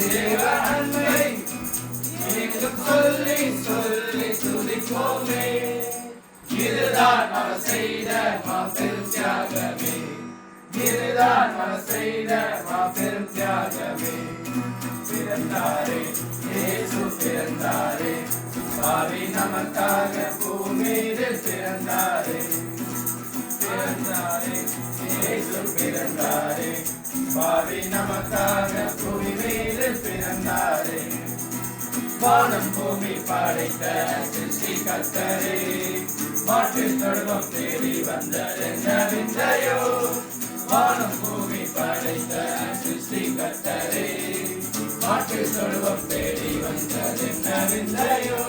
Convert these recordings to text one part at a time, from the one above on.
தேவ அன்பை எங்கும் சொல்லி சொல்லி துதிப்போமே. இதுதான் அவர் செய்த மாபெரும் தியாகமே. இதுதான் அவர் செய்த மாபெரும் தியாகமே. பிறந்தாரே இயேசு பிறந்தாரே, பாவி நமக்காக பூமியில் பிறந்தாரே. பிறந்தாரே இயேசு பிறந்தாரே, பாவி நமக்காக பூமியில் பிறந்தாரே. வானம் பூமி படைத்த சிருஷ்டி கர்த்தரே, மாற்று தொழுவம் தேடி வந்ததென்ன விந்தையோ. வானம் பூமி படைத்த சிருஷ்டி கர்த்தரே, மாற்று தொழுவம் தேடி வந்ததென்ன விந்தையோ.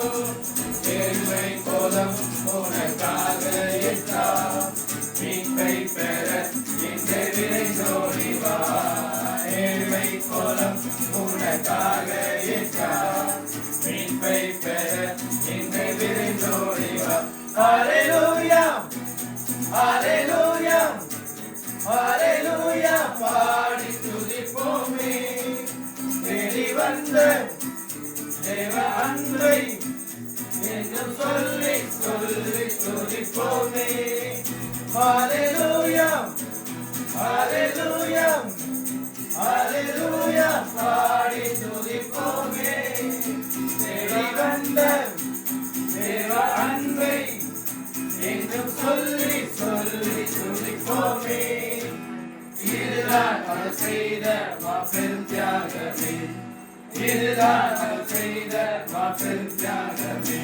ஏழ்மை கோலம் உனக்காக ஏற்றார், மீட்பை பெற இந்த விரைந்தோடி வா. ஏழ்மை கோலம் உனக்காக ஏற்றார், மீட்பை பெற இந்த விரைந்தோடி வா. ஹல்லேலூயா ஹல்லேலூயா ஹல்லேலூயா பாடி துதிப்போமே. தேடி வந்த தேவ அன்பை என்றும் சொல்லி சொல்லி துதிப்போமே. ஹல்லேலூயா ஹல்லேலூயா ஹல்லேலூயா பாடி துதிப்போமே. தேடி வந்த தேவ அன்பை என்றும் சொல்லி சொல்லி துதிப்போமே. இதுதான் அவர் செய்த மாபெரும் தியாகமே. இதுதான் அவர் செய்த மாபெரும் தியாகமே.